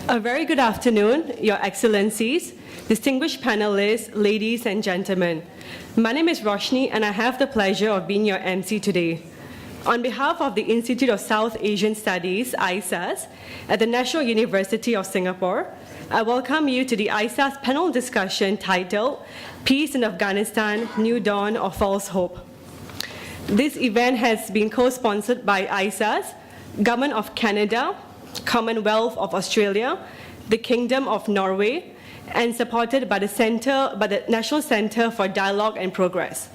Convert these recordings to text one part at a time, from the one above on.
A very good afternoon, Your Excellencies, distinguished panelists, ladies and gentlemen. My name is Roshni and I have the pleasure of being your MC today. On behalf of the Institute of South Asian Studies, ISAS, at the National University of Singapore, I welcome you to the ISAS panel discussion titled Peace in Afghanistan, New Dawn or False Hope. This event has been co-sponsored by ISAS, Government of Canada, Commonwealth of Australia, the Kingdom of Norway, and supported by the National Centre for Dialogue and Progress.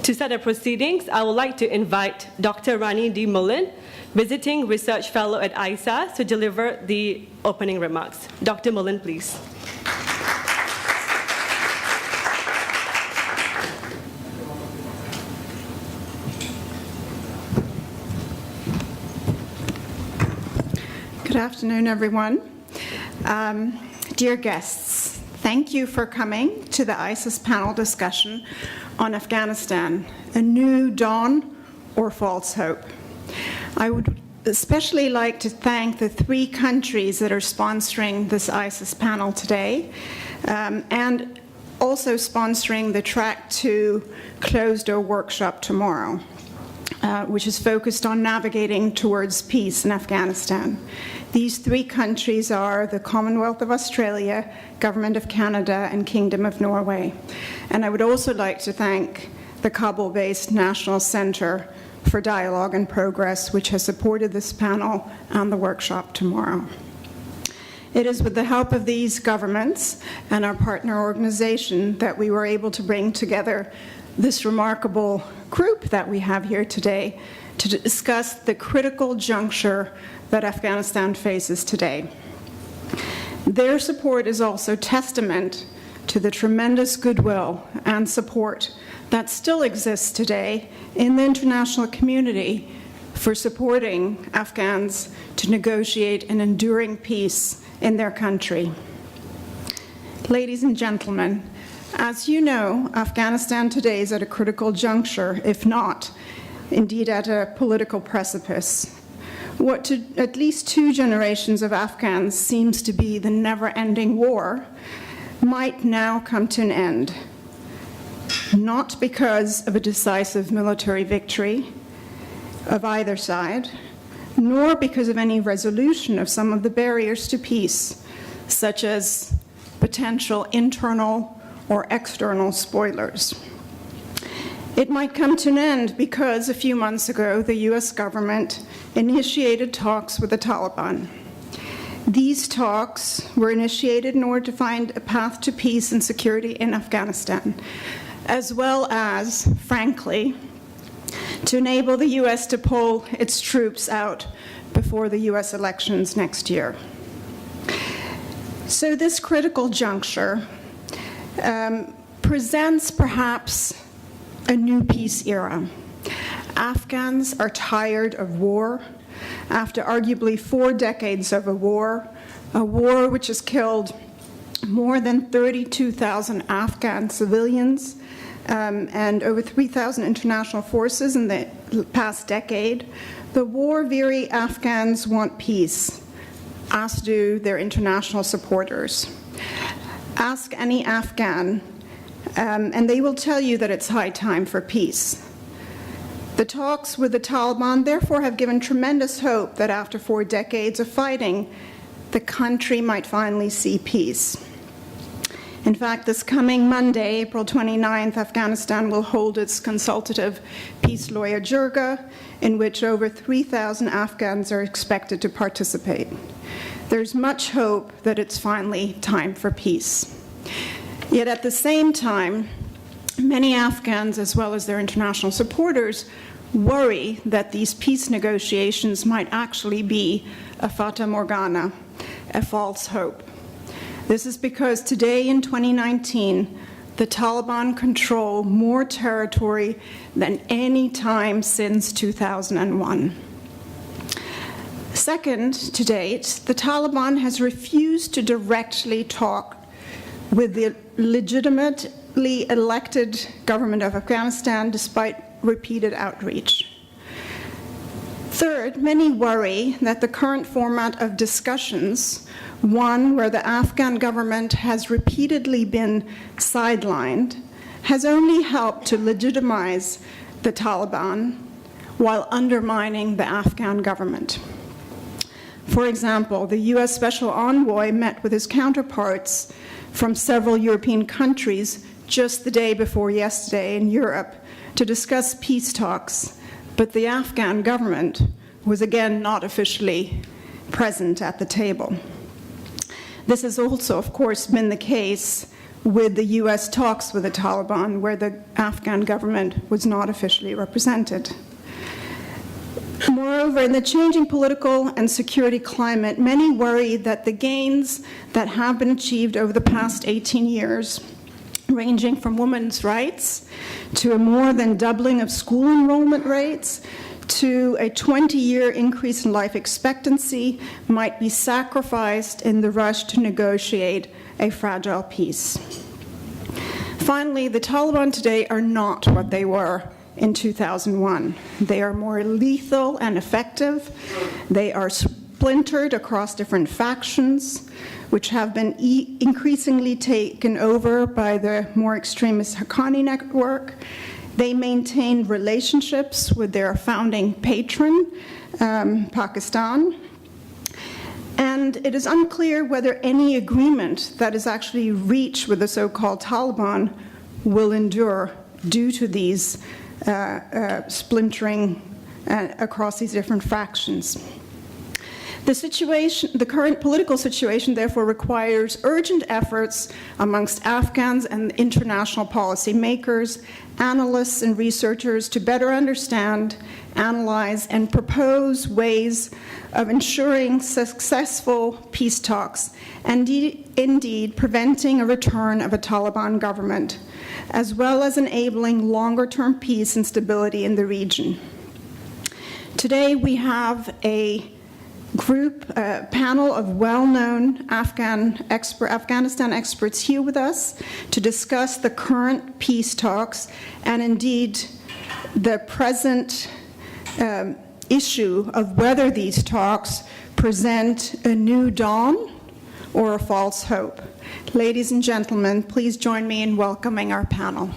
To start the proceedings, I would like to invite Dr. Rani D. Mullen, Visiting Research Fellow at ISAS, to deliver the opening remarks. Dr. Mullen, please. Good afternoon, everyone. Dear guests, thank you for coming to the ISAS panel discussion on Afghanistan, a new dawn or false hope. I would especially like to thank the 3 countries that are sponsoring this ISAS panel today, and also sponsoring the Track 2 closed-door workshop tomorrow, which is focused on navigating towards peace in Afghanistan. These 3 countries are the Commonwealth of Australia, Government of Canada, and Kingdom of Norway. And I would also like to thank the Kabul-based National Centre for Dialogue and Progress, which has supported this panel and the workshop tomorrow. It is with the help of these governments and our partner organization that we were able to bring together this remarkable group that we have here today to discuss the critical juncture that Afghanistan faces today. Their support is also testament to the tremendous goodwill and support that still exists today in the international community for supporting Afghans to negotiate an enduring peace in their country. Ladies and gentlemen, as you know, Afghanistan today is at a critical juncture, if not, indeed, at a political precipice. What to at least 2 generations of Afghans seems to be the never-ending war might now come to an end, not because of a decisive military victory of either side, nor because of any resolution of some of the barriers to peace, such as potential internal or external spoilers. It might come to an end because a few months ago, the US government initiated talks with the Taliban. These talks were initiated in order to find a path to peace and security in Afghanistan, as well as, frankly, to enable the US to pull its troops out before the US elections next year. So this critical juncture presents perhaps a new peace era. Afghans are tired of war after arguably 4 decades of a war which has killed more than 32,000 Afghan civilians and over 3,000 international forces in the past decade. The war-weary Afghans want peace, as do their international supporters. Ask any Afghan, and they will tell you that it's high time for peace. The talks with the Taliban, therefore, have given tremendous hope that after 4 decades of fighting, the country might finally see peace. In fact, this coming Monday, April 29th, Afghanistan will hold its consultative peace lawyer jirga, in which over 3,000 Afghans are expected to participate. There's much hope that it's finally time for peace. Yet at the same time, many Afghans, as well as their international supporters, worry that these peace negotiations might actually be a fata morgana, a false hope. This is because today in 2019, the Taliban control more territory than any time since 2001. Second, to date, the Taliban has refused to directly talk with the legitimately elected government of Afghanistan despite repeated outreach. Third, many worry that the current format of discussions, one where the Afghan government has repeatedly been sidelined, has only helped to legitimize the Taliban while undermining the Afghan government. For example, the US Special Envoy met with his counterparts from several European countries just the day before yesterday in Europe to discuss peace talks, but the Afghan government was again not officially present at the table. This has also, of course, been the case with the US talks with the Taliban, where the Afghan government was not officially represented. Moreover, in the changing political and security climate, many worry that the gains that have been achieved over the past 18 years, ranging from women's rights to a more than doubling of school enrollment rates to a 20-year increase in life expectancy, might be sacrificed in the rush to negotiate a fragile peace. Finally, the Taliban today are not what they were in 2001. They are more lethal and effective. They are splintered across different factions, which have been increasingly taken over by the more extremist Haqqani network. They maintain relationships with their founding patron, Pakistan. And it is unclear whether any agreement that is actually reached with the so-called Taliban will endure due to these splintering across these different factions. The current political situation, therefore, requires urgent efforts amongst Afghans and international policymakers, analysts, and researchers to better understand, analyze, and propose ways of ensuring successful peace talks and indeed preventing a return of a Taliban government, as well as enabling longer-term peace and stability in the region. Today, we have a panel of well-known Afghanistan experts here with us to discuss the current peace talks and indeed the present issue of whether these talks present a new dawn or a false hope. Ladies and gentlemen, please join me in welcoming our panel.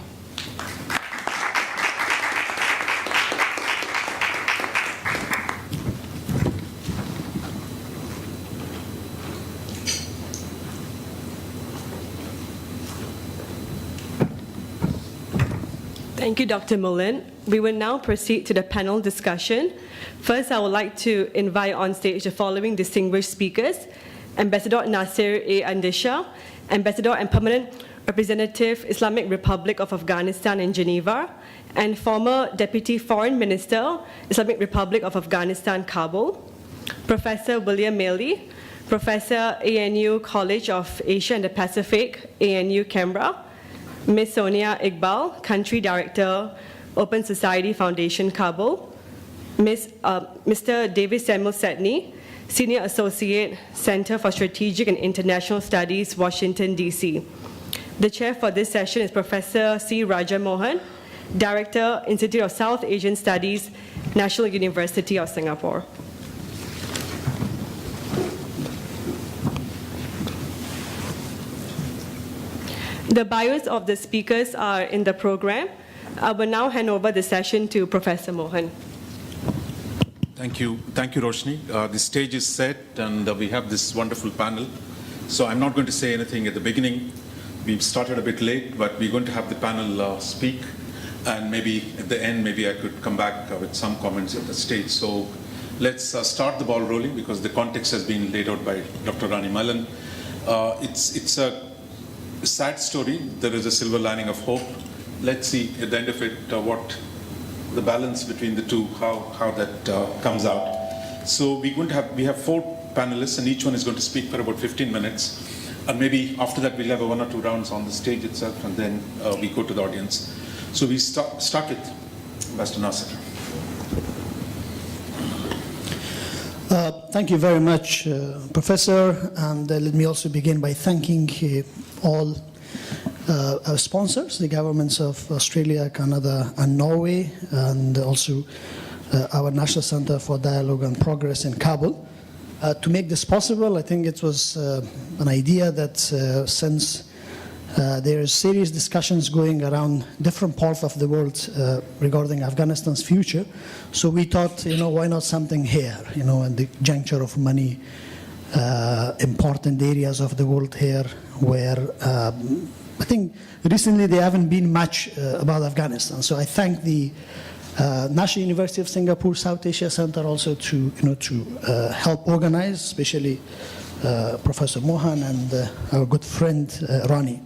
Thank you, Dr. Mullen. We will now proceed to the panel discussion. First, I would like to invite on stage the following distinguished speakers: Ambassador Nasir A. Andisha, Ambassador and Permanent Representative, Islamic Republic of Afghanistan in Geneva, and former Deputy Foreign Minister, Islamic Republic of Afghanistan, Kabul; Professor William Maley, Professor, ANU College of Asia and the Pacific, ANU Canberra; Ms. Sonia Iqbal, Country Director, Open Society Foundation, Kabul; Mr. David Samuel Setney, Senior Associate, Center for Strategic and International Studies, Washington, D.C. The chair for this session is Professor C. Raja Mohan, Director, Institute of South Asian Studies, National University of Singapore. The bios of the speakers are in the program. I will now hand over the session to Professor Mohan. Thank you, Roshni. The stage is set, and we have this wonderful panel. So I'm not going to say anything at the beginning. We've started a bit late, but we're going to have the panel speak, and maybe at the end, maybe I could come back with some comments at the stage. So let's start the ball rolling, because the context has been laid out by Dr. Rani Malan. It's a sad story. There is a silver lining of hope. Let's see at the end of it what the balance between the two, how that comes out. So we have 4 panelists, and each one is going to speak for about 15 minutes. And maybe after that we'll have 1 or 2 rounds on the stage itself, and then we go to the audience. So we start with Ambassador Nasir. Thank you very much, Professor, and let me also begin by thanking all our sponsors, the governments of Australia, Canada, and Norway, and also our National Center for Dialogue and Progress in Kabul. To make this possible, I think it was an idea that since there is serious discussions going around different parts of the world regarding Afghanistan's future, so we thought, why not something here, at the juncture of many important areas of the world here where I think recently they haven't been much about Afghanistan. So I thank the National University of Singapore South Asia Center also to help organize, especially Professor Mohan and our good friend Ronnie.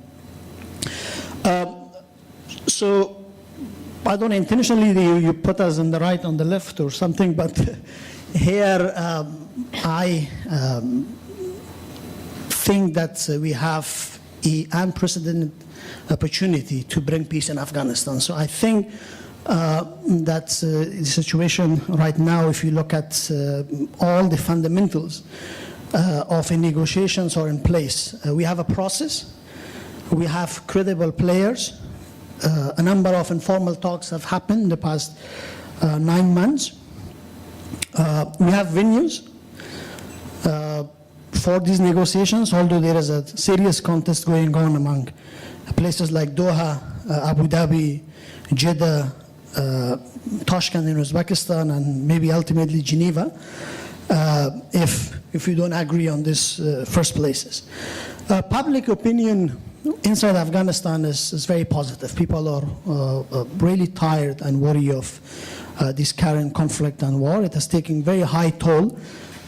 So I don't know, intentionally you put us on the right, on the left or something, but here I think that we have an unprecedented opportunity to bring peace in Afghanistan. So I think that the situation right now, if you look at all the fundamentals of negotiations are in place. We have a process. We have credible players. A number of informal talks have happened in the past 9 months. We have venues for these negotiations, although there is a serious contest going on among places like Doha, Abu Dhabi, Jeddah, Tashkent in Uzbekistan, and maybe ultimately Geneva, if we don't agree on these first places. Public opinion inside Afghanistan is very positive. People are really tired and worried of this current conflict and war. It has taken very high toll,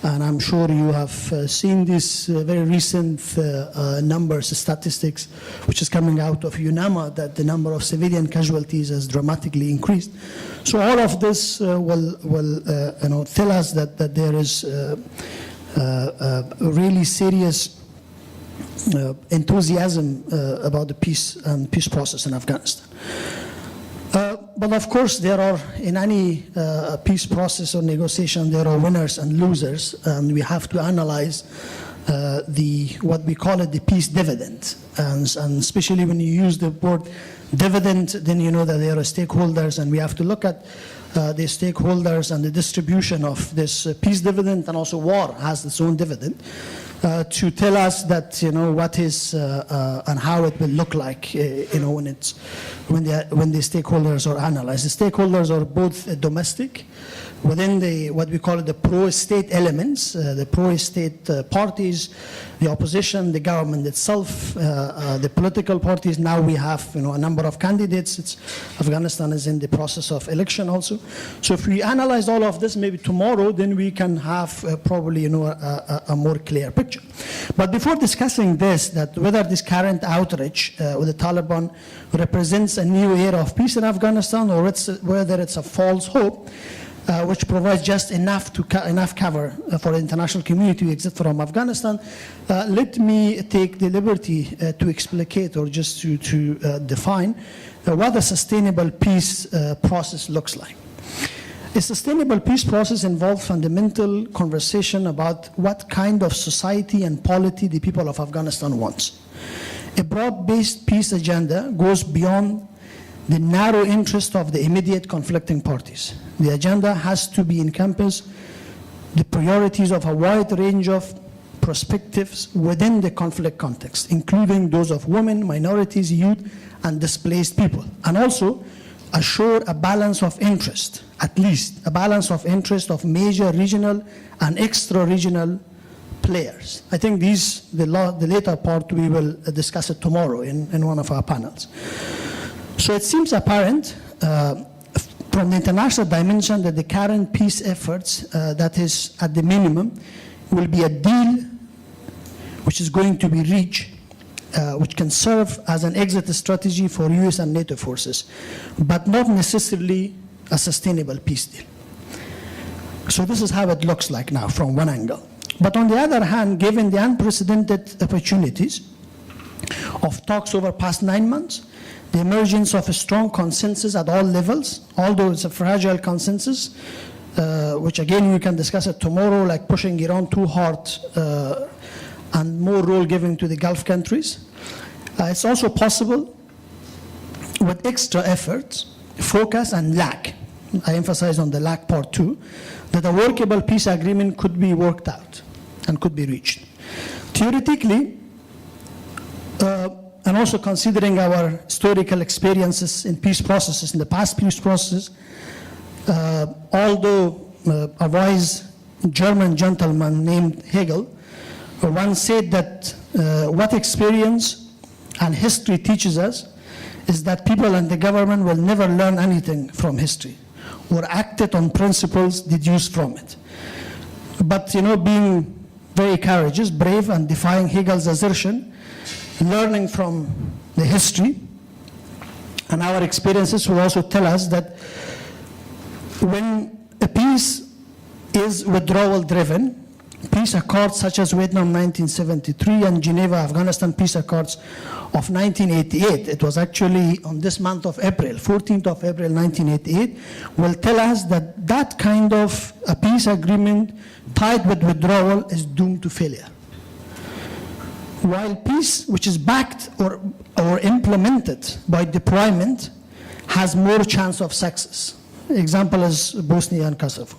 and I'm sure you have seen these very recent numbers, statistics, which is coming out of UNAMA, that the number of civilian casualties has dramatically increased. So all of this will tell us that there is really serious enthusiasm about the peace process in Afghanistan. But of course, there are, in any peace process or negotiation, there are winners and losers, and we have to analyze what we call it the peace dividend. And especially when you use the word dividend, then you know that there are stakeholders, and we have to look at the stakeholders and the distribution of this peace dividend, and also war has its own dividend, to tell us that what is and how it will look like when the stakeholders are analyzed. The stakeholders are both domestic, within what we call the pro-state elements, the pro-state parties, the opposition, the government itself, the political parties. Now we have a number of candidates. Afghanistan is in the process of election also. So if we analyze all of this, maybe tomorrow, then we can have probably a more clear picture. But before discussing this, that whether this current outreach with the Taliban represents a new era of peace in Afghanistan, or whether it's a false hope, which provides just enough cover for the international community to exit from Afghanistan, let me take the liberty to explicate, or just to define what a sustainable peace process looks like. A sustainable peace process involves fundamental conversation about what kind of society and polity the people of Afghanistan wants. A broad-based peace agenda goes beyond the narrow interest of the immediate conflicting parties. The agenda has to encompass the priorities of a wide range of perspectives within the conflict context, including those of women, minorities, youth, and displaced people, and also assure a balance of interest, at least a balance of interest of major regional and extra-regional players. I think the later part we will discuss it tomorrow in one of our panels. So it seems apparent from the international dimension that the current peace efforts, that is at the minimum, will be a deal which is going to be reached, which can serve as an exit strategy for US and NATO forces, but not necessarily a sustainable peace deal. So this is how it looks like now from one angle. But on the other hand, given the unprecedented opportunities of talks over past 9 months, the emergence of a strong consensus at all levels, although it's a fragile consensus, which again we can discuss it tomorrow, like pushing Iran too hard and more role given to the Gulf countries. It's also possible with extra effort, focus and lack, I emphasize on the lack part 2, that a workable peace agreement could be worked out and could be reached. Theoretically, and also considering our historical experiences in peace processes, in the past peace processes, although a wise German gentleman named Hegel once said that what experience and history teaches us is that people and the government will never learn anything from history or acted on principles deduced from it. But, being very courageous, brave, and defying Hegel's assertion, learning from the history and our experiences will also tell us that when a peace is withdrawal-driven, peace accords such as Vietnam 1973 and Geneva, Afghanistan peace accords of 1988, it was actually on this month of April, 14th of April 1988, will tell us that that kind of a peace agreement tied with withdrawal is doomed to failure. While peace, which is backed or implemented by deployment, has more chance of success. Example is Bosnia and Kosovo.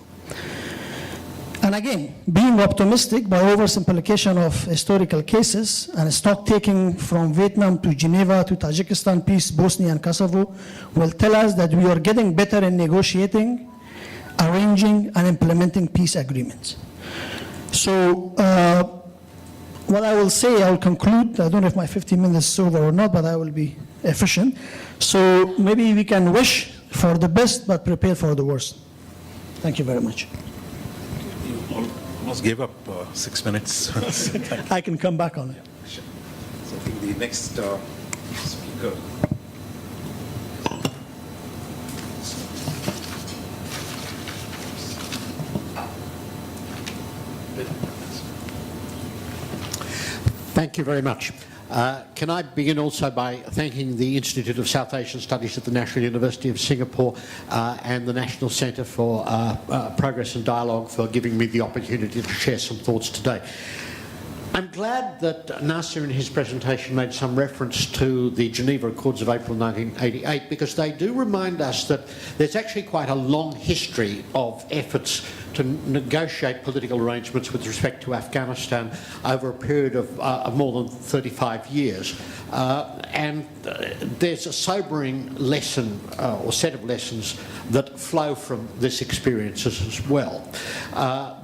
And again, being optimistic by oversimplification of historical cases and stock taking from Vietnam to Geneva to Tajikistan peace, Bosnia and Kosovo will tell us that we are getting better in negotiating, arranging, and implementing peace agreements. So what I will say, I will conclude. I don't know if my 15 minutes is over or not, but I will be efficient. So maybe we can wish for the best, but prepare for the worst. Thank you very much. You almost gave up 6 minutes. I can come back on it. Sure. So I think the next speaker. Thank you very much. Can I begin also by thanking the Institute of South Asian Studies at the National University of Singapore and the National Centre for Progress and Dialogue for giving me the opportunity to share some thoughts today. I'm glad that Nasser in his presentation made some reference to the Geneva Accords of April 1988 because they do remind us that there's actually quite a long history of efforts to negotiate political arrangements with respect to Afghanistan over a period of more than 35 years. And there's a sobering lesson or set of lessons that flow from this experience as well.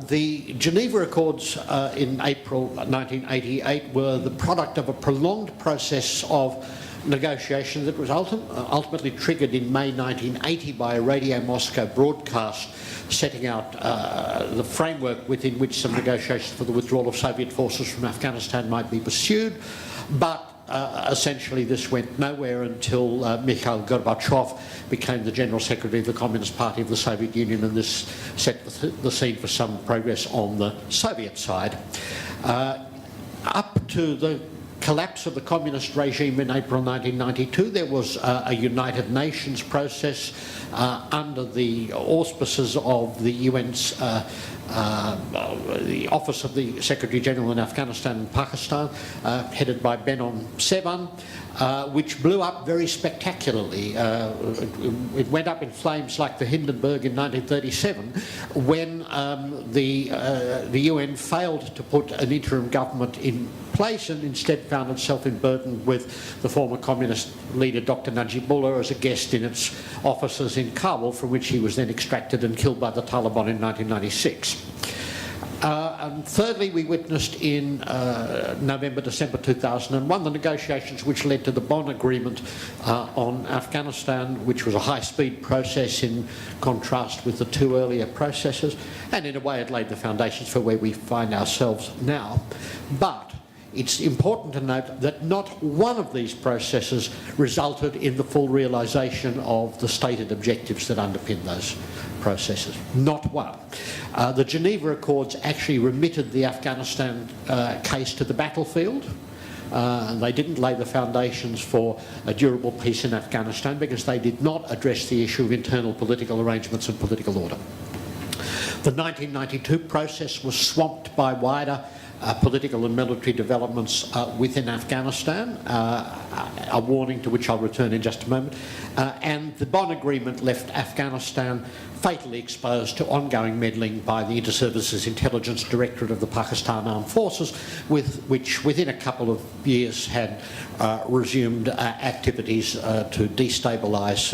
The Geneva Accords in April 1988 were the product of a prolonged process of negotiation that was ultimately triggered in May 1980 by a Radio Moscow broadcast setting out the framework within which some negotiations for the withdrawal of Soviet forces from Afghanistan might be pursued. But essentially this went nowhere until Mikhail Gorbachev became the General Secretary of the Communist Party of the Soviet Union, and this set the scene for some progress on the Soviet side. Up to the collapse of the communist regime in April 1992, there was a United Nations process under the auspices of the UN's the Office of the Secretary General in Afghanistan and Pakistan, headed by Benon Sevan, which blew up very spectacularly. It went up in flames like the Hindenburg in 1937 when the UN failed to put an interim government in place and instead found itself burdened with the former communist leader Dr. Najibullah as a guest in its offices in Kabul, from which he was then extracted and killed by the Taliban in 1996. And thirdly, we witnessed in November-December 2001 the negotiations which led to the Bonn Agreement on Afghanistan, which was a high-speed process in contrast with the two earlier processes, and in a way it laid the foundations for where we find ourselves now. But it's important to note that not one of these processes resulted in the full realisation of the stated objectives that underpin those processes. Not one. The Geneva Accords actually remitted the Afghanistan case to the battlefield. They didn't lay the foundations for a durable peace in Afghanistan because they did not address the issue of internal political arrangements and political order. The 1992 process was swamped by wider political and military developments within Afghanistan, a warning to which I'll return in just a moment, and the Bonn Agreement left Afghanistan fatally exposed to ongoing meddling by the Inter-Services Intelligence Directorate of the Pakistan Armed Forces, which within a couple of years had resumed activities to destabilise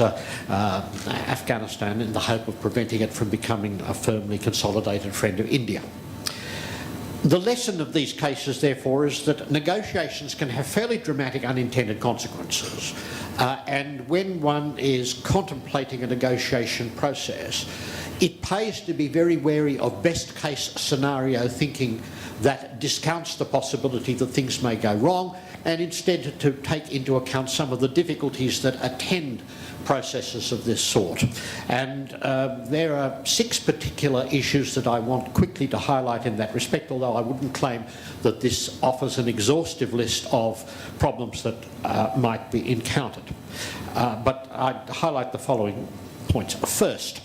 Afghanistan in the hope of preventing it from becoming a firmly consolidated friend of India. The lesson of these cases, therefore, is that negotiations can have fairly dramatic unintended consequences. And when one is contemplating a negotiation process, it pays to be very wary of best-case scenario thinking that discounts the possibility that things may go wrong, and instead to take into account some of the difficulties that attend processes of this sort. And there are 6 particular issues that I want quickly to highlight in that respect, although I wouldn't claim that this offers an exhaustive list of problems that might be encountered. But I'd highlight the following points. First,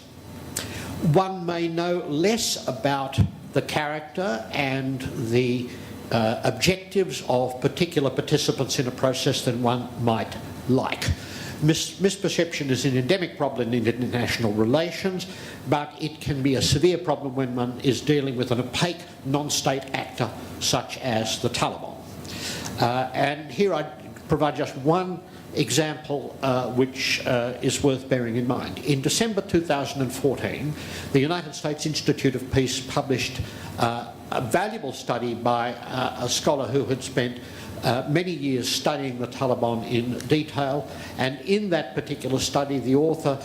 one may know less about the character and the objectives of particular participants in a process than one might like. Misperception is an endemic problem in international relations, but it can be a severe problem when one is dealing with an opaque non-state actor such as the Taliban. And here I provide just one example which is worth bearing in mind. In December 2014, the United States Institute of Peace published a valuable study by a scholar who had spent many years studying the Taliban in detail, and in that particular study the author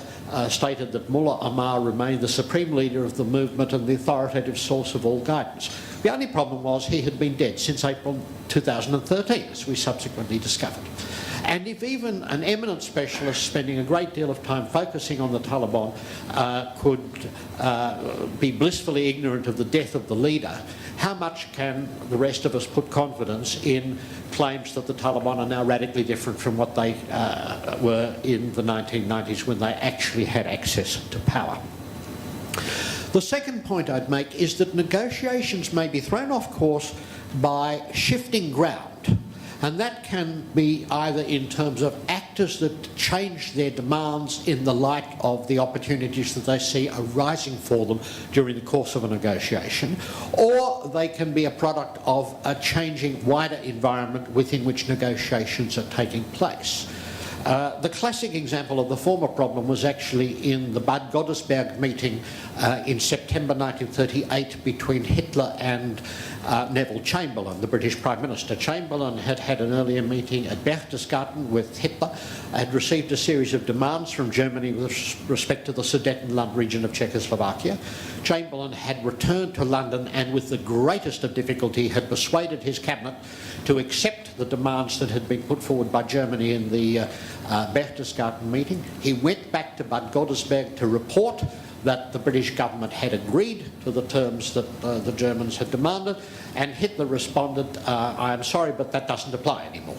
stated that Mullah Omar remained the supreme leader of the movement and the authoritative source of all guidance. The only problem was he had been dead since April 2013, as we subsequently discovered. And if even an eminent specialist spending a great deal of time focusing on the Taliban could be blissfully ignorant of the death of the leader, how much can the rest of us put confidence in claims that the Taliban are now radically different from what they were in the 1990s when they actually had access to power? The second point I'd make is that negotiations may be thrown off course by shifting ground. And that can be either in terms of actors that change their demands in the light of the opportunities that they see arising for them during the course of a negotiation, or they can be a product of a changing wider environment within which negotiations are taking place. The classic example of the former problem was actually in the Bad Godesberg meeting in September 1938 between Hitler and Neville Chamberlain, the British Prime Minister. Chamberlain had had an earlier meeting at Berchtesgaden with Hitler, had received a series of demands from Germany with respect to the Sudetenland region of Czechoslovakia. Chamberlain had returned to London and with the greatest of difficulty had persuaded his cabinet to accept the demands that had been put forward by Germany in the Berchtesgaden meeting. He went back to Bad Godesberg to report that the British government had agreed to the terms that the Germans had demanded, and Hitler responded, I am sorry, but that doesn't apply anymore.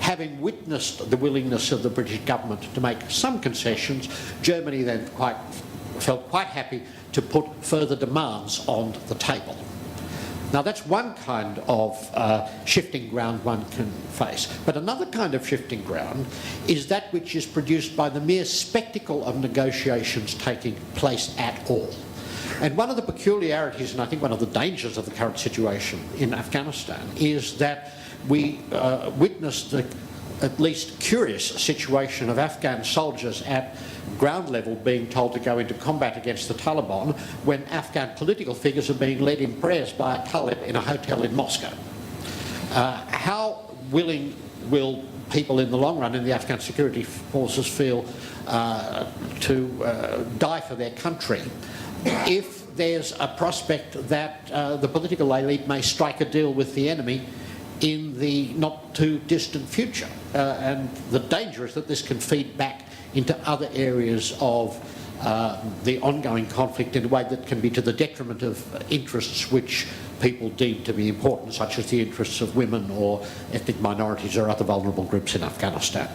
Having witnessed the willingness of the British government to make some concessions, Germany then felt quite happy to put further demands on the table. Now that's one kind of shifting ground one can face. But another kind of shifting ground is that which is produced by the mere spectacle of negotiations taking place at all. And one of the peculiarities, and I think one of the dangers of the current situation in Afghanistan, is that we witnessed the at least curious situation of Afghan soldiers at ground level being told to go into combat against the Taliban when Afghan political figures are being led in prayers by a Talib in a hotel in Moscow. How willing will people in the long run in the Afghan security forces feel to die for their country if there's a prospect that the political elite may strike a deal with the enemy in the not too distant future? And the danger is that this can feed back into other areas of the ongoing conflict in a way that can be to the detriment of interests which people deemed to be important, such as the interests of women or ethnic minorities or other vulnerable groups in Afghanistan.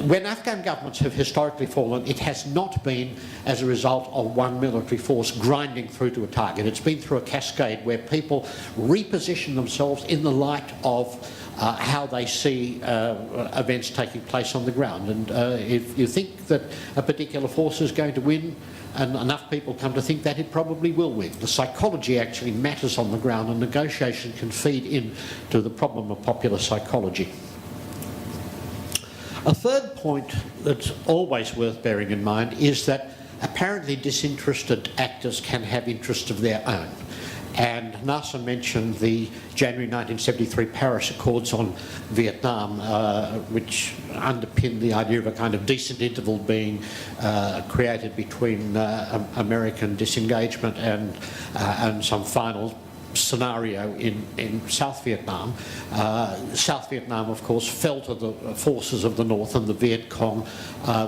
When Afghan governments have historically fallen, it has not been as a result of one military force grinding through to a target. It's been through a cascade where people reposition themselves in the light of how they see events taking place on the ground. And if you think that a particular force is going to win, and enough people come to think that, it probably will win. The psychology actually matters on the ground, and negotiation can feed into the problem of popular psychology. A third point that's always worth bearing in mind is that apparently disinterested actors can have interests of their own. And Nasser mentioned the January 1973 Paris Accords on Vietnam, which underpinned the idea of a kind of decent interval being created between American disengagement and some final scenario in South Vietnam. South Vietnam, of course, fell to the forces of the North and the Viet Cong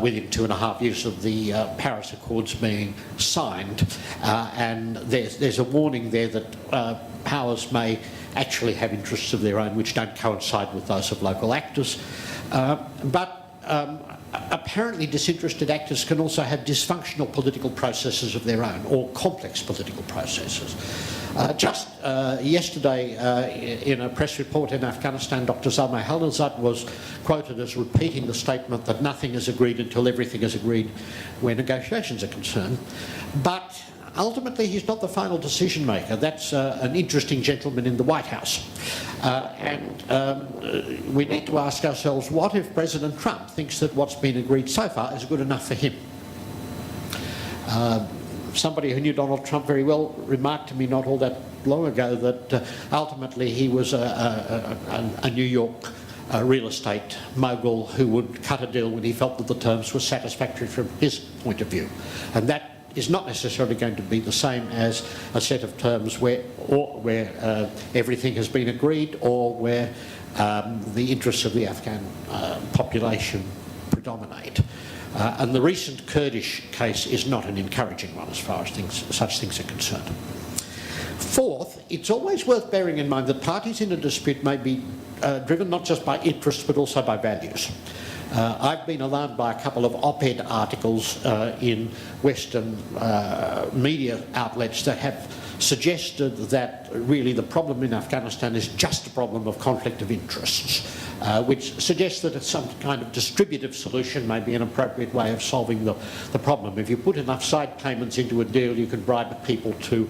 within 2.5 years of the Paris Accords being signed. And there's a warning there that powers may actually have interests of their own which don't coincide with those of local actors. Apparently disinterested actors can also have dysfunctional political processes of their own, or complex political processes. Just yesterday in a press report in Afghanistan, Dr. Zalmay Khalilzad was quoted as repeating the statement that nothing is agreed until everything is agreed where negotiations are concerned. But ultimately he's not the final decision maker. That's an interesting gentleman in the White House. We need to ask ourselves, what if President Trump thinks that what's been agreed so far is good enough for him? Somebody who knew Donald Trump very well remarked to me not all that long ago that ultimately he was a New York real estate mogul who would cut a deal when he felt that the terms were satisfactory from his point of view. And that is not necessarily going to be the same as a set of terms where everything has been agreed, or where the interests of the Afghan population predominate. And the recent Kurdish case is not an encouraging one as far as such things are concerned. Fourth, it's always worth bearing in mind that parties in a dispute may be driven not just by interests but also by values. I've been alarmed by a couple of op-ed articles in Western media outlets that have suggested that really the problem in Afghanistan is just a problem of conflict of interests, which suggests that some kind of distributive solution may be an appropriate way of solving the problem. If you put enough side payments into a deal, you can bribe people to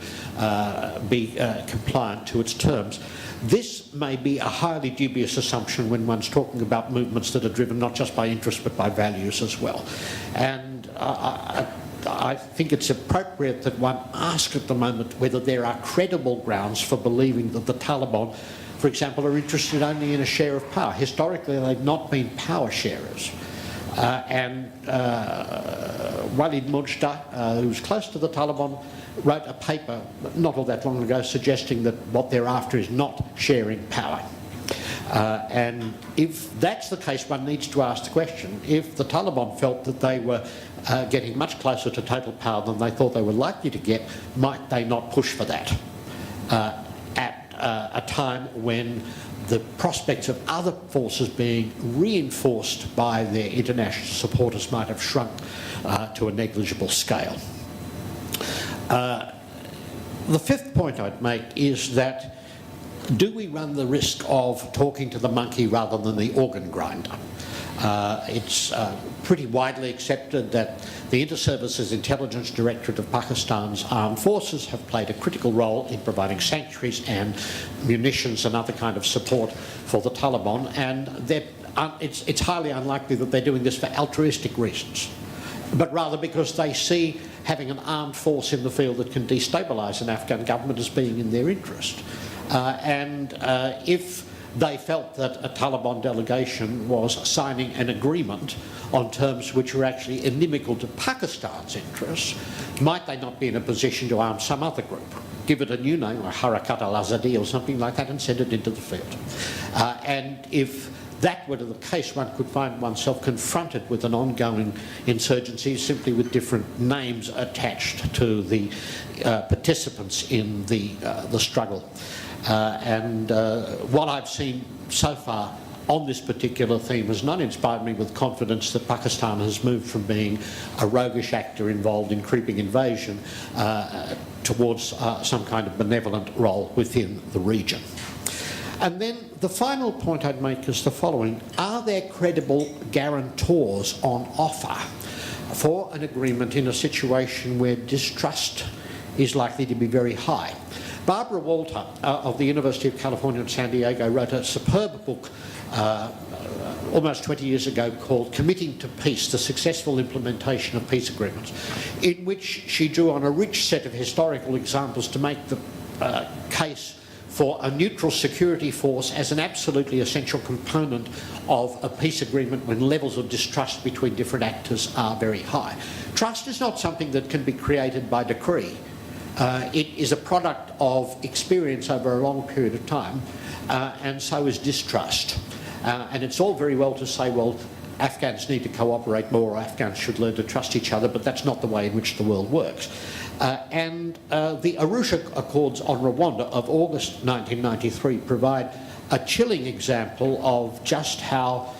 be compliant to its terms. This may be a highly dubious assumption when one's talking about movements that are driven not just by interest but by values as well. And I think it's appropriate that one ask at the moment whether there are credible grounds for believing that the Taliban, for example, are interested only in a share of power. Historically, they've not been power sharers. Walid Mujtah, who's close to the Taliban, wrote a paper not all that long ago suggesting that what they're after is not sharing power. And if that's the case, one needs to ask the question, if the Taliban felt that they were getting much closer to total power than they thought they were likely to get, might they not push for that at a time when the prospects of other forces being reinforced by their international supporters might have shrunk to a negligible scale. The fifth point I'd make is that, do we run the risk of talking to the monkey rather than the organ grinder? It's pretty widely accepted that the Inter-Services Intelligence Directorate of Pakistan's armed forces have played a critical role in providing sanctuaries and munitions and other kind of support for the Taliban, and it's highly unlikely that they're doing this for altruistic reasons, but rather because they see having an armed force in the field that can destabilise an Afghan government as being in their interest. If they felt that a Taliban delegation was signing an agreement on terms which were actually inimical to Pakistan's interests, might they not be in a position to arm some other group, give it a new name, like Harakat al-Azadi or something like that, and send it into the field? And if that were the case, one could find oneself confronted with an ongoing insurgency simply with different names attached to the participants in the struggle. What I've seen so far on this particular theme has not inspired me with confidence that Pakistan has moved from being a roguish actor involved in creeping invasion towards some kind of benevolent role within the region. And then the final point I'd make is the following. Are there credible guarantors on offer for an agreement in a situation where distrust is likely to be very high? Barbara Walter of the University of California in San Diego wrote a superb book almost 20 years ago called Committing to Peace, the Successful Implementation of Peace Agreements, in which she drew on a rich set of historical examples to make the case for a neutral security force as an absolutely essential component of a peace agreement when levels of distrust between different actors are very high. Trust is not something that can be created by decree. It is a product of experience over a long period of time, and so is distrust. And it's all very well to say, well, Afghans need to cooperate more, or Afghans should learn to trust each other, but that's not the way in which the world works. The Arusha Accords on Rwanda of August 1993 provide a chilling example of just how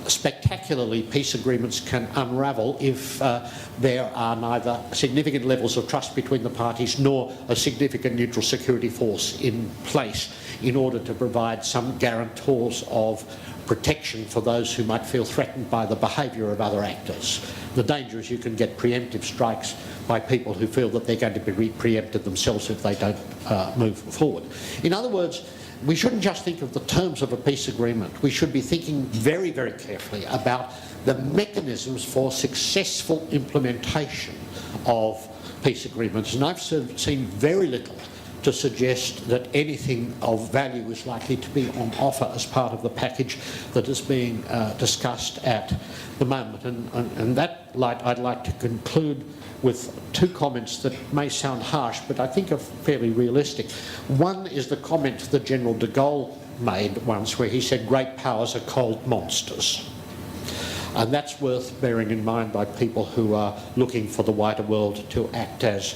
spectacularly peace agreements can unravel if there are neither significant levels of trust between the parties nor a significant neutral security force in place in order to provide some guarantors of protection for those who might feel threatened by the behaviour of other actors. The danger is you can get preemptive strikes by people who feel that they're going to be preempted themselves if they don't move forward. In other words, we shouldn't just think of the terms of a peace agreement. We should be thinking very, very carefully about the mechanisms for successful implementation of peace agreements. And I've seen very little to suggest that anything of value is likely to be on offer as part of the package that is being discussed at the moment. And in that light, I'd like to conclude with two comments that may sound harsh, but I think are fairly realistic. One is the comment that General de Gaulle made once, where he said, great powers are cold monsters. And that's worth bearing in mind by people who are looking for the wider world to act as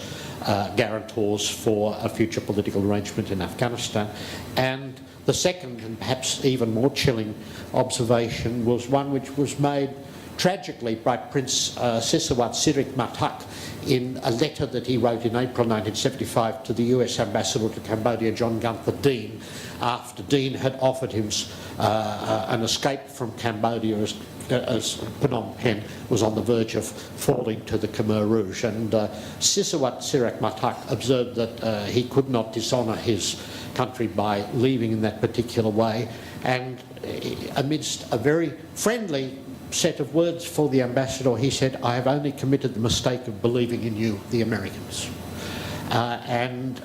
guarantors for a future political arrangement in Afghanistan. And the second, and perhaps even more chilling observation, was one which was made tragically by Prince Sisawat Sirik Matak in a letter that he wrote in April 1975 to the US Ambassador to Cambodia, John Gunther Dean, after Dean had offered him an escape from Cambodia as Phnom Penh was on the verge of falling to the Khmer Rouge. And Sisawat Sirik Matak observed that he could not dishonour his country by leaving in that particular way, and amidst a very friendly set of words for the ambassador, he said, I have only committed the mistake of believing in you, the Americans. I'm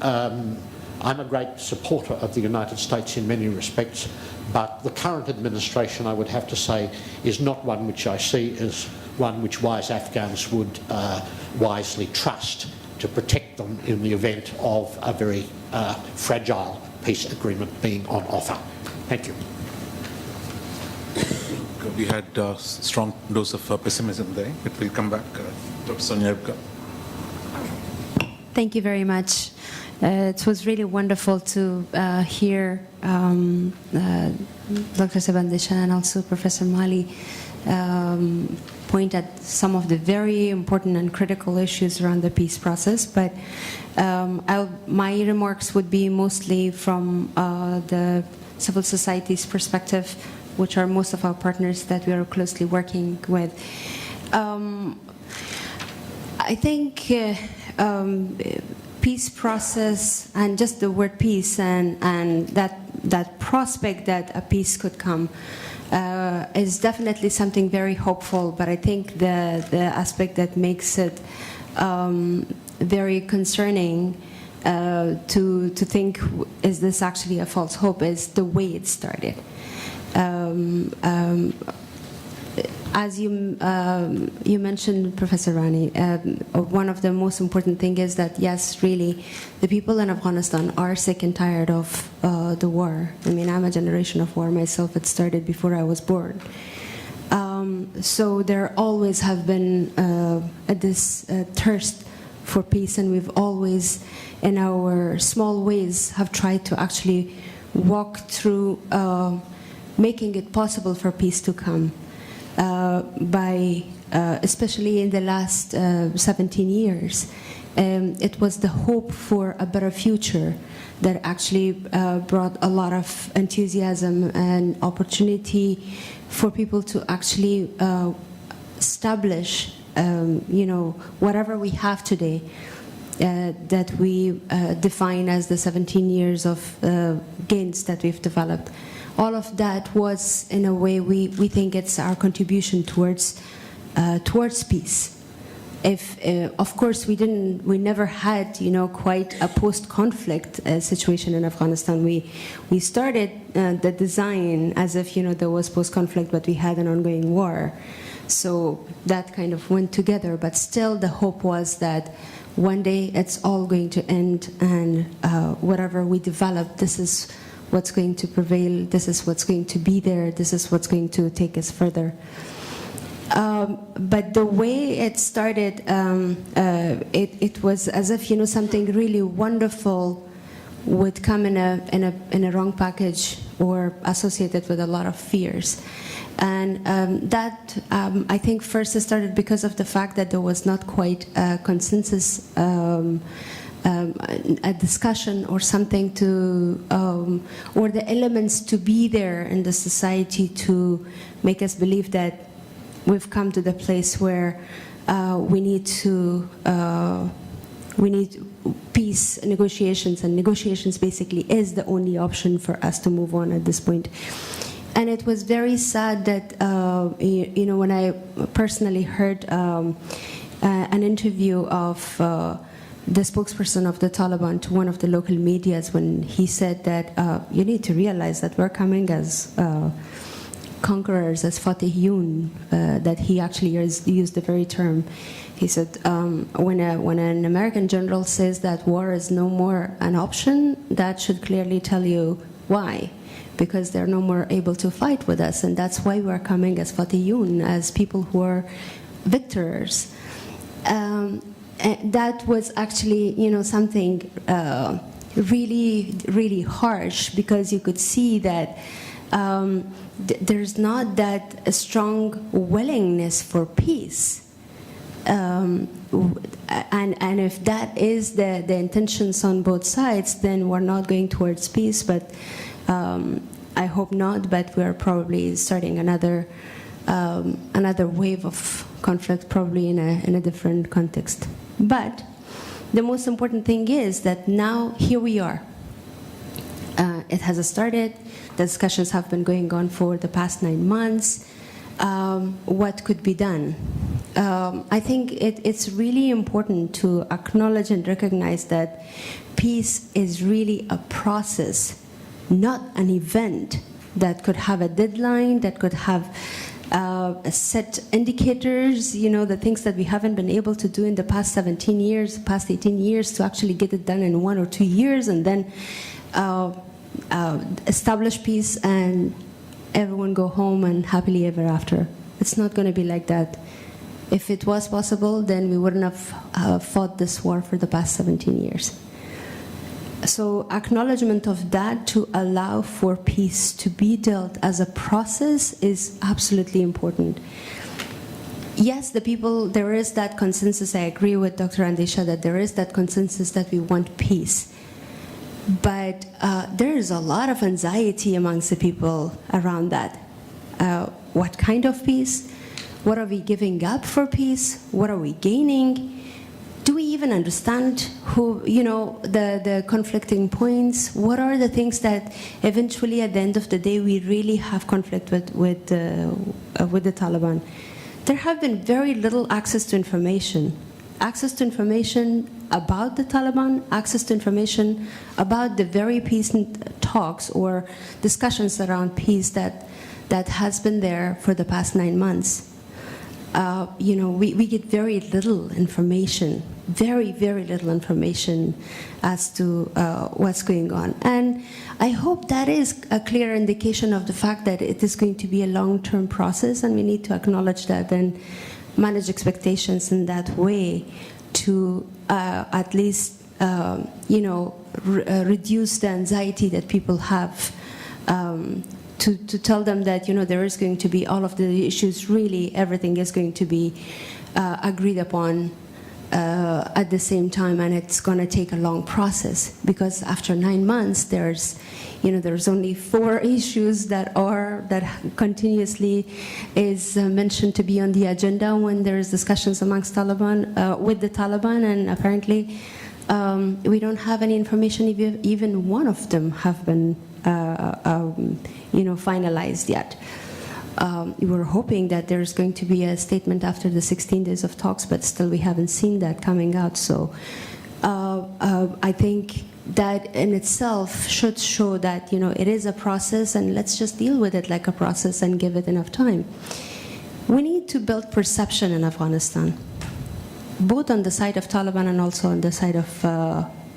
a great supporter of the United States in many respects, but the current administration, I would have to say, is not one which I see as one which wise Afghans would wisely trust to protect them in the event of a very fragile peace agreement being on offer. Thank you. We had a strong dose of pessimism there, but we'll come back. Dr. Sonia. Thank you very much. It was really wonderful to hear Dr. Sebandishan and also Professor Mali point at some of the very important and critical issues around the peace process. But my remarks would be mostly from the civil society's perspective, which are most of our partners that we are closely working with. I think peace process, and just the word peace, and that prospect that a peace could come is definitely something very hopeful. But I think the aspect that makes it very concerning to think, is this actually a false hope, is the way it started. As you mentioned, Professor Rani, one of the most important things is that, yes, really, the people in Afghanistan are sick and tired of the war. I mean, I'm a generation of war myself. It started before I was born. So there always have been this thirst for peace, and we've always, in our small ways, have tried to actually walk through making it possible for peace to come. Especially in the last 17 years. It was the hope for a better future that actually brought a lot of enthusiasm and opportunity for people to actually establish, whatever we have today that we define as the 17 years of gains that we've developed. All of that was, in a way, we think it's our contribution towards peace. Of course, we never had, quite a post-conflict situation in Afghanistan. We started the design as if, there was post-conflict, but we had an ongoing war. So that kind of went together. But still, the hope was that one day it's all going to end, and whatever we develop, this is what's going to prevail, this is what's going to be there, this is what's going to take us further. But the way it started, it was as if, something really wonderful would come in a wrong package or associated with a lot of fears. And that, I think, first it started because of the fact that there was not quite a consensus, a discussion or something to, or the elements to be there in the society to make us believe that we've come to the place where we need peace negotiations, and negotiations basically is the only option for us to move on at this point. And it was very sad that, when I personally heard an interview of the spokesperson of the Taliban to one of the local medias, when he said that you need to realize that we're coming as conquerors, as fatihun, that he actually used the very term. He said, when an American general says that war is no more an option, that should clearly tell you why. Because they're no more able to fight with us, and that's why we're coming as fatihun, as people who are victors. That was actually, something really, really harsh, because you could see that there's not that strong willingness for peace. And if that is the intentions on both sides, then we're not going towards peace. But I hope not. But we are probably starting another wave of conflict, probably in a different context. But the most important thing is that now here we are. It has started. The discussions have been going on for the past 9 months. What could be done? I think it's really important to acknowledge and recognize that peace is really a process, not an event that could have a deadline, that could have set indicators, the things that we haven't been able to do in the past 17 years, past 18 years, to actually get it done in 1 or 2 years, and then establish peace and everyone go home and happily ever after. It's not going to be like that. If it was possible, then we wouldn't have fought this war for the past 17 years. So acknowledgement of that to allow for peace to be dealt as a process is absolutely important. Yes, there is that consensus. I agree with Dr. Andesha that there is that consensus that we want peace. But there is a lot of anxiety amongst the people around that. What kind of peace? What are we giving up for peace? What are we gaining? Do we even understand the conflicting points? What are the things that eventually, at the end of the day, we really have conflict with the Taliban? There have been very little access to information. Access to information about the Taliban, access to information about the very peace talks or discussions around peace that has been there for the past 9 months. we get very little information, very, very little information as to what's going on. And I hope that is a clear indication of the fact that it is going to be a long-term process, and we need to acknowledge that and manage expectations in that way to at least, reduce the anxiety that people have. To tell them that there is going to be all of the issues, really everything is going to be agreed upon at the same time, and it's going to take a long process, because after 9 months there's only 4 issues that continuously is mentioned to be on the agenda when there's discussions amongst Taliban with the Taliban, and apparently we don't have any information if even one of them have been finalized yet. We were hoping that there's going to be a statement after the 16 days of talks, but still we haven't seen that coming out. So I think that in itself should show that it is a process, and let's just deal with it like a process and give it enough time. We need to build perception in Afghanistan, both on the side of Taliban and also on the side of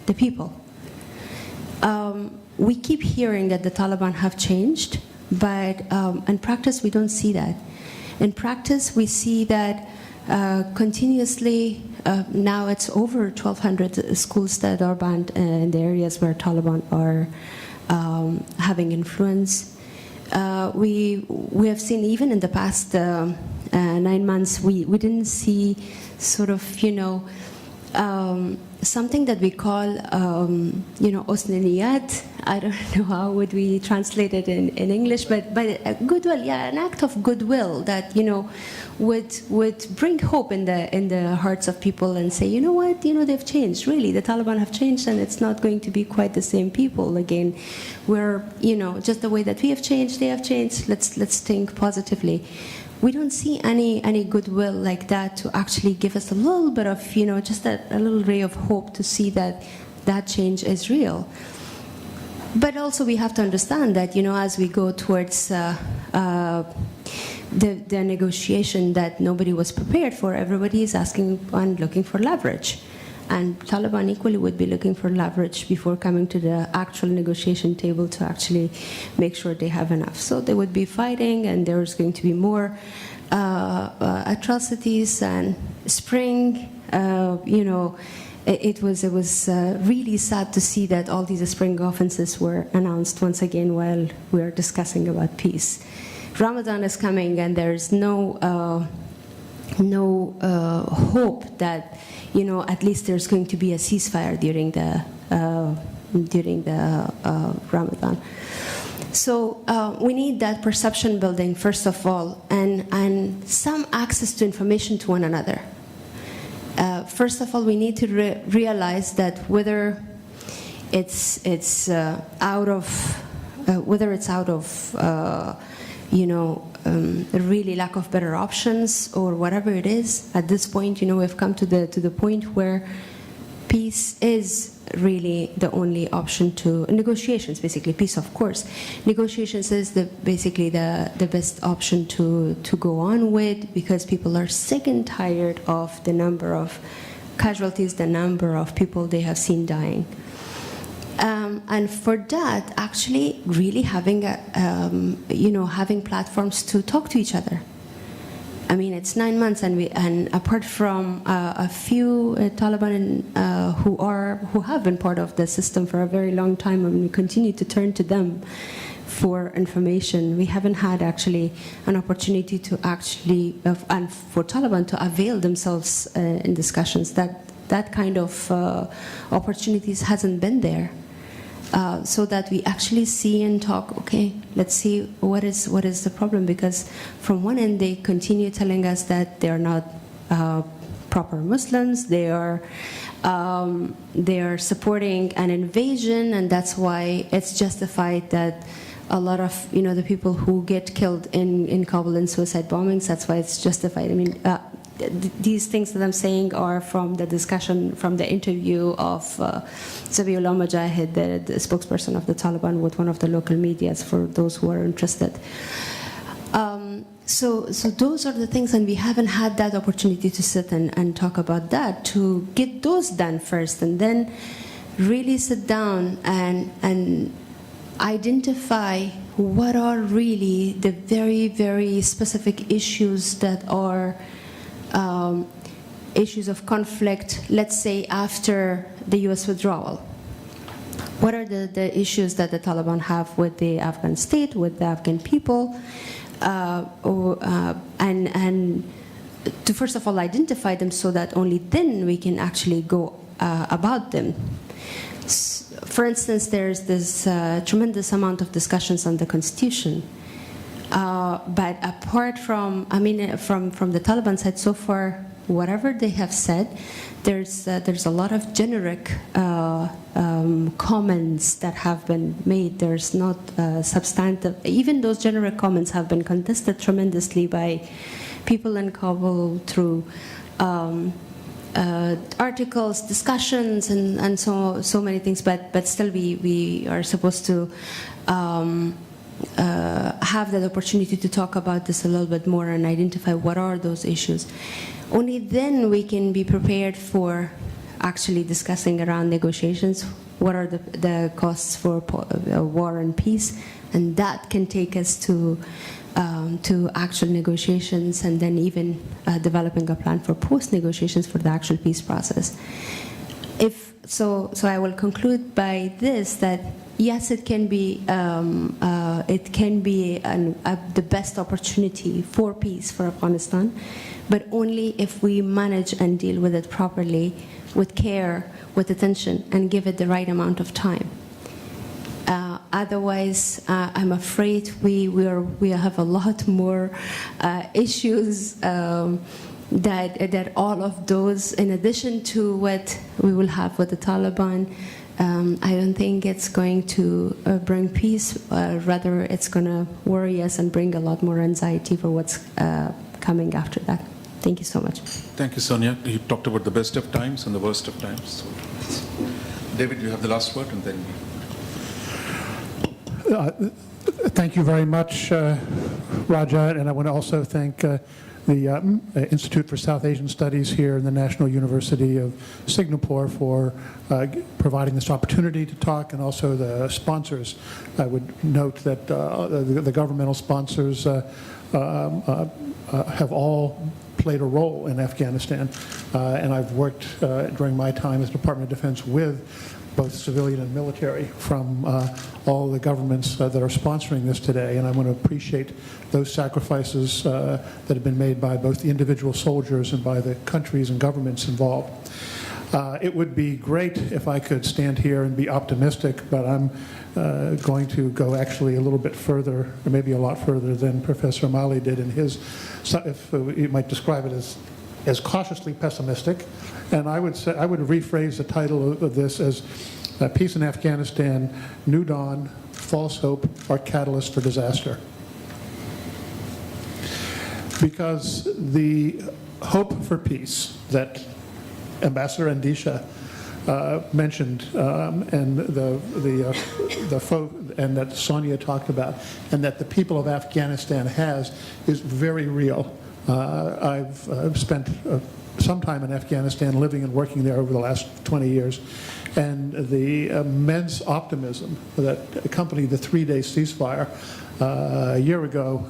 the people. We keep hearing that the Taliban have changed, but in practice we don't see that. In practice we see that continuously, now it's over 1,200 schools that are banned in the areas where Taliban are having influence. We have seen even in the past 9 months, we didn't see sort of, something that we call, osnaniyat. I don't know how would we translate it in English, but goodwill, an act of goodwill that, would bring hope in the hearts of people and say, they've changed, really. The Taliban have changed, and it's not going to be quite the same people again. We're, just the way that we have changed, they have changed. Let's think positively. We don't see any goodwill like that to actually give us a little bit of, just a little ray of hope to see that change is real. But also we have to understand that, as we go towards the negotiation that nobody was prepared for, everybody is asking and looking for leverage. And Taliban equally would be looking for leverage before coming to the actual negotiation table to actually make sure they have enough. So they would be fighting, and there's going to be more atrocities. And spring, it was really sad to see that all these spring offenses were announced once again while we are discussing about peace. Ramadan is coming, and there's no hope that at least there's going to be a ceasefire during the Ramadan. So we need that perception building first of all, and some access to information to one another. First of all, we need to realize that whether it's out of really lack of better options or whatever it is, at this point, we've come to the point where peace is really the only option to negotiations. Basically, peace, of course. Negotiations is basically the best option to go on with, because people are sick and tired of the number of casualties, the number of people they have seen dying. And for that, actually, really having having platforms to talk to each other. I mean, it's 9 months, and apart from a few Taliban who have been part of the system for a very long time, and we continue to turn to them for information, we haven't had actually an opportunity to actually, and for Taliban to avail themselves in discussions. That kind of opportunities hasn't been there. So that we actually see and talk, okay, let's see what is the problem, because from one end they continue telling us that they're not proper Muslims, they are supporting an invasion, and that's why it's justified that a lot of the people who get killed in Kabul in suicide bombings, that's why it's justified. I mean, these things that I'm saying are from the discussion, from the interview of Zabiullah Mujahid, the spokesperson of the Taliban, with one of the local medias, for those who are interested. So those are the things, and we haven't had that opportunity to sit and talk about that, to get those done first, and then really sit down and identify what are really the very, very specific issues that are issues of conflict, let's say after the US withdrawal. What are the issues that the Taliban have with the Afghan state, with the Afghan people? And to first of all identify them, so that only then we can actually go about them. For instance, there's this tremendous amount of discussions on the Constitution. But apart from, from the Taliban side so far, whatever they have said, there's a lot of generic comments that have been made. There's not substantive. Even those generic comments have been contested tremendously by people in Kabul through articles, discussions, and so many things. But still, we are supposed to have that opportunity to talk about this a little bit more and identify what are those issues. Only then we can be prepared for actually discussing around negotiations, what are the costs for war and peace, and that can take us to actual negotiations, and then even developing a plan for post-negotiations for the actual peace process. So I will conclude by this, that yes, it can be the best opportunity for peace for Afghanistan, but only if we manage and deal with it properly, with care, with attention, and give it the right amount of time. Otherwise, I'm afraid we have a lot more issues that all of those, in addition to what we will have with the Taliban. I don't think it's going to bring peace. Rather, it's going to worry us and bring a lot more anxiety for what's coming after that. Thank you so much. Thank you, Sonia. You talked about the best of times and the worst of times. So, David, you have the last word, and then. Thank you very much, Raja, and I want to also thank the Institute for South Asian Studies here in the National University of Singapore for providing this opportunity to talk, and also the sponsors. I would note that the governmental sponsors have all played a role in Afghanistan, and I've worked during my time as Department of Defense with both civilian and military from all the governments that are sponsoring this today, and I want to appreciate those sacrifices that have been made by both the individual soldiers and by the countries and governments involved. It would be great if I could stand here and be optimistic, but I'm going to go actually a little bit further, or maybe a lot further than Professor Mali did in his, if you might describe it as cautiously pessimistic. And I would rephrase the title of this as Peace in Afghanistan, New Dawn, False Hope, or Catalyst for Disaster. Because the hope for peace that Ambassador Andisha mentioned, and and that Sonia talked about, and that the people of Afghanistan has, is very real. I've spent some time in Afghanistan, living and working there over the last 20 years, and the immense optimism that accompanied the 3-day ceasefire a year ago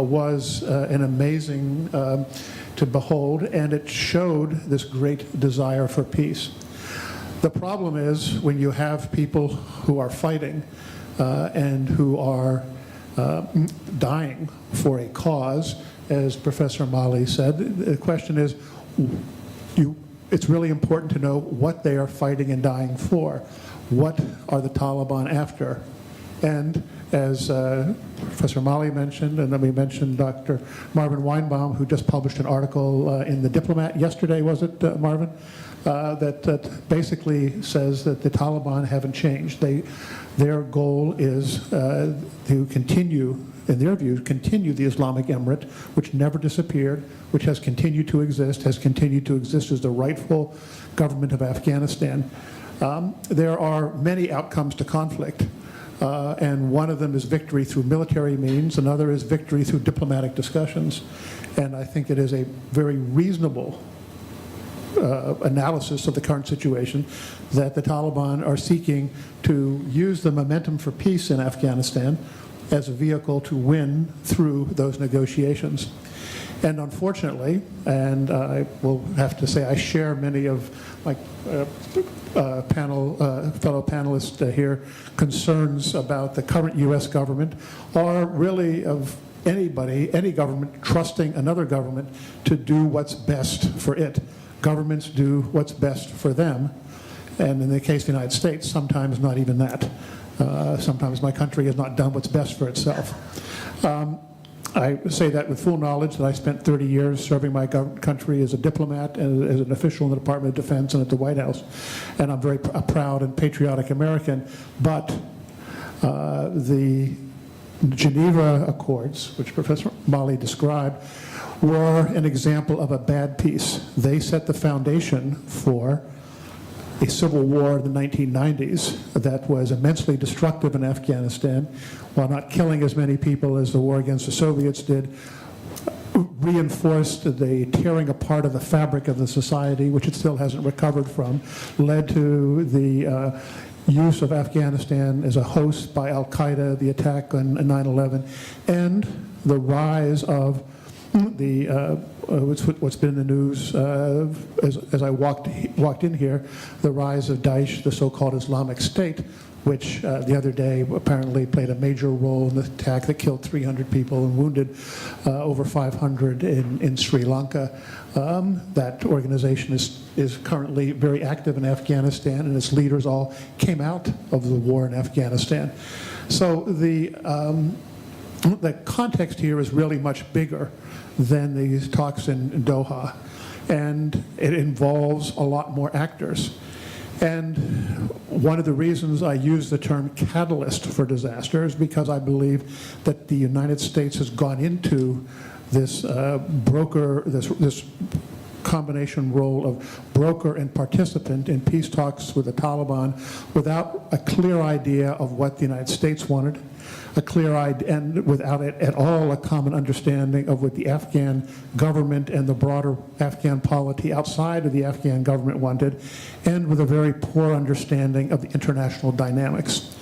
was an amazing to behold, and it showed this great desire for peace. The problem is when you have people who are fighting and who are dying for a cause, as Professor Mali said, the question is, it's really important to know what they are fighting and dying for. What are the Taliban after? And as Professor Mali mentioned, and then we mentioned Dr. Marvin Weinbaum, who just published an article in The Diplomat yesterday, was it, Marvin? That basically says that the Taliban haven't changed. Their goal is to continue, in their view, continue the Islamic Emirate, which never disappeared, which has continued to exist as the rightful government of Afghanistan. There are many outcomes to conflict. And one of them is victory through military means, another is victory through diplomatic discussions. And I think it is a very reasonable analysis of the current situation that the Taliban are seeking to use the momentum for peace in Afghanistan as a vehicle to win through those negotiations. And unfortunately, and I will have to say I share many of my fellow panelists here concerns about the current U.S. government, or really of anybody, any government, trusting another government to do what's best for it. Governments do what's best for them, and in the case of the United States, sometimes not even that. Sometimes my country has not done what's best for itself. I say that with full knowledge that I spent 30 years serving my country as a diplomat and as an official in the Department of Defense and at the White House, and I'm very proud and patriotic American, but the Geneva Accords, which Professor Mali described, were an example of a bad peace. They set the foundation for a civil war in the 1990s that was immensely destructive in Afghanistan, while not killing as many people as the war against the Soviets did, reinforced the tearing apart of the fabric of the society, which it still hasn't recovered from, led to the use of Afghanistan as a host by Al-Qaeda, the attack on 9/11, and the rise of what's been in the news as I walked in here, the rise of Daesh, the so-called Islamic State, which the other day apparently played a major role in the attack that killed 300 people and wounded over 500 in Sri Lanka. That organization is currently very active in Afghanistan, and its leaders all came out of the war in Afghanistan. So the context here is really much bigger than these talks in Doha, and it involves a lot more actors. And one of the reasons I use the term catalyst for disaster is because I believe that the United States has gone into this this combination role of broker and participant in peace talks with the Taliban without a clear idea of what the United States wanted, a clear idea, and without it at all a common understanding of what the Afghan government and the broader Afghan polity outside of the Afghan government wanted, and with a very poor understanding of the international dynamics.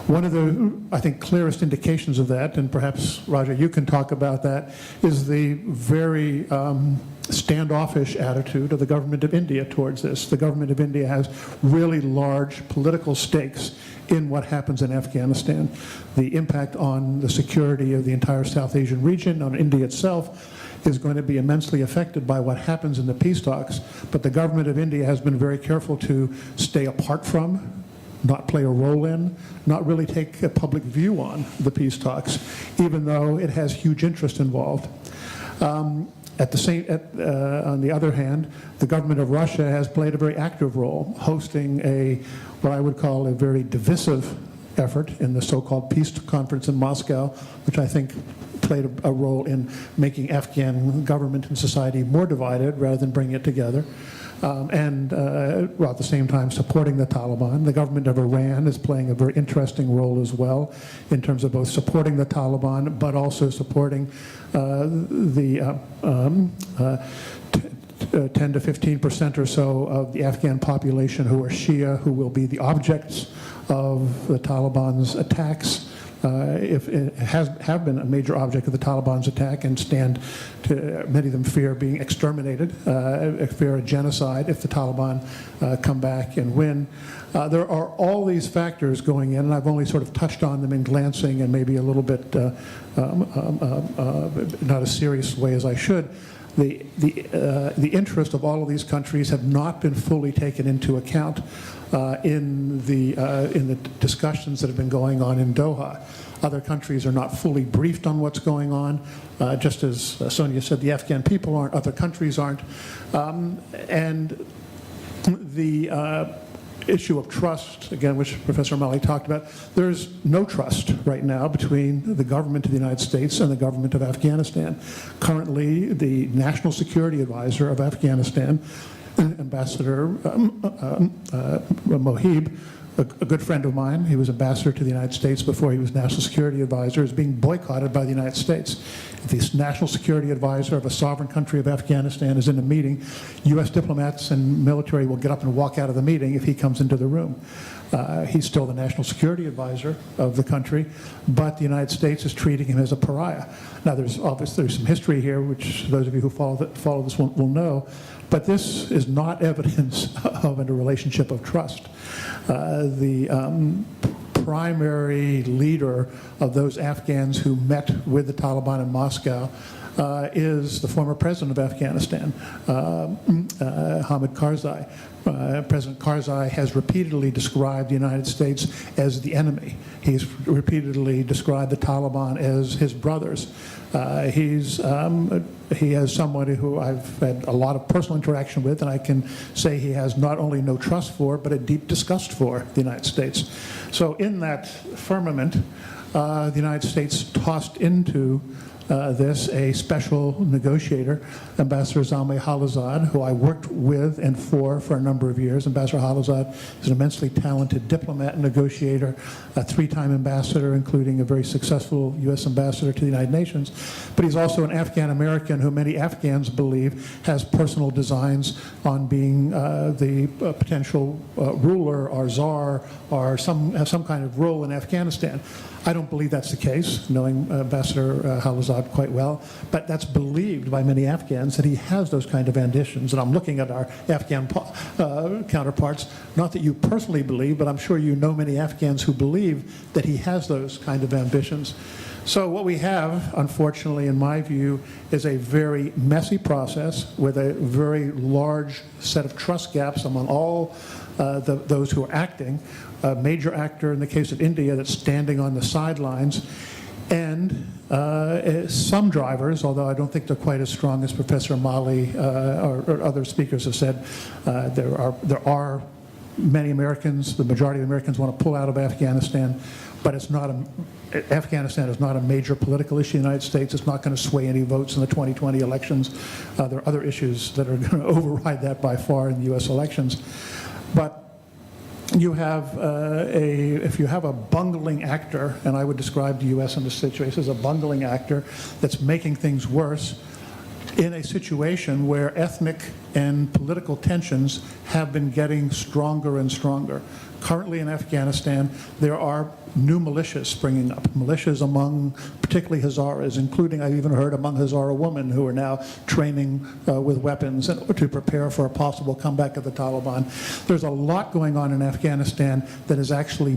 One of the, I think, clearest indications of that, and perhaps, Raja, you can talk about that, is the very standoffish attitude of the government of India towards this. The government of India has really large political stakes in what happens in Afghanistan. The impact on the security of the entire South Asian region, on India itself, is going to be immensely affected by what happens in the peace talks. But the government of India has been very careful to stay apart from, not play a role in, not really take a public view on the peace talks, even though it has huge interest involved. On the other hand, the government of Russia has played a very active role, hosting what I would call a very divisive effort in the so-called peace conference in Moscow, which I think played a role in making Afghan government and society more divided rather than bringing it together. While at the same time supporting the Taliban. The government of Iran is playing a very interesting role as well in terms of both supporting the Taliban but also supporting the 10 to 15% or so of the Afghan population who are Shia, who will be the objects of the Taliban's attacks. If it have been a major object of the Taliban's attack and many of them fear being exterminated, fear a genocide if the Taliban come back and win. There are all these factors going in, and I've only sort of touched on them in glancing and maybe a little bit not as serious way as I should. The interest of all of these countries have not been fully taken into account in the discussions that have been going on in Doha. Other countries are not fully briefed on what's going on. Just as Sonia said, the Afghan people aren't, other countries aren't. And the issue of trust, again, which Professor Mali talked about, there's no trust right now between the government of the United States and the government of Afghanistan. Currently, the National Security Advisor of Afghanistan, Ambassador Mohib, a good friend of mine. He was ambassador to the United States before he was national security advisor, is being boycotted by the United States. If the national security advisor of a sovereign country of Afghanistan is in a meeting, U.S. diplomats and military will get up and walk out of the meeting if he comes into the room. He's still the national security advisor of the country, but the United States is treating him as a pariah. Now, there's some history here, which those of you who follow this will know, but this is not evidence of a relationship of trust. The primary leader of those Afghans who met with the Taliban in Moscow is the former president of Afghanistan, Hamid Karzai. President Karzai has repeatedly described the United States as the enemy. He's repeatedly described the Taliban as his brothers. He has somebody who I've had a lot of personal interaction with, and I can say he has not only no trust for, but a deep disgust for the United States. So in that firmament, the United States tossed into this a special negotiator, Ambassador Zalmay Khalilzad, who I worked with and for a number of years. Ambassador Khalilzad is an immensely talented diplomat and negotiator, a three-time ambassador, including a very successful U.S. ambassador to the United Nations. But he's also an Afghan-American who many Afghans believe has personal designs on being the potential ruler or czar or have some kind of role in Afghanistan. I don't believe that's the case, knowing Ambassador Khalilzad quite well, but that's believed by many Afghans that he has those kind of ambitions. And I'm looking at our Afghan counterparts, not that you personally believe, but I'm sure you know many Afghans who believe that he has those kind of ambitions. So what we have, unfortunately, in my view, is a very messy process with a very large set of trust gaps among all those who are acting. A major actor in the case of India that's standing on the sidelines, and some drivers, although I don't think they're quite as strong as Professor Mali or other speakers have said. There are many Americans, the majority of Americans want to pull out of Afghanistan, but Afghanistan is not a major political issue in the United States. It's not going to sway any votes in the 2020 elections. There are other issues that are going to override that by far in the U.S. elections. But you have if you have a bungling actor, and I would describe the U.S. in this situation as a bungling actor that's making things worse in a situation where ethnic and political tensions have been getting stronger and stronger. Currently in Afghanistan, there are new militias springing up, militias among particularly Hazaras, including, I've even heard, among Hazara women who are now training with weapons to prepare for a possible comeback of the Taliban. There's a lot going on in Afghanistan that is actually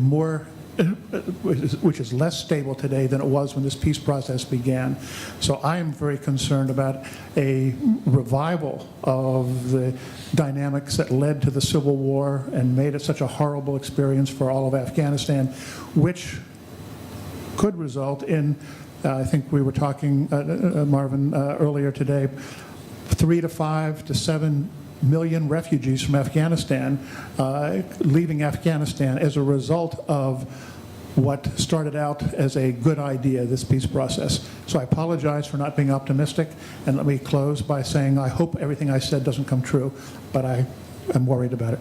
which is less stable today than it was when this peace process began. So I am very concerned about a revival of the dynamics that led to the Civil War and made it such a horrible experience for all of Afghanistan, which could result in, I think we were talking, Marvin, earlier today, 3 to 5 to 7 million refugees from Afghanistan leaving Afghanistan as a result of what started out as a good idea, this peace process. So I apologize for not being optimistic, and let me close by saying I hope everything I said doesn't come true, but I am worried about it.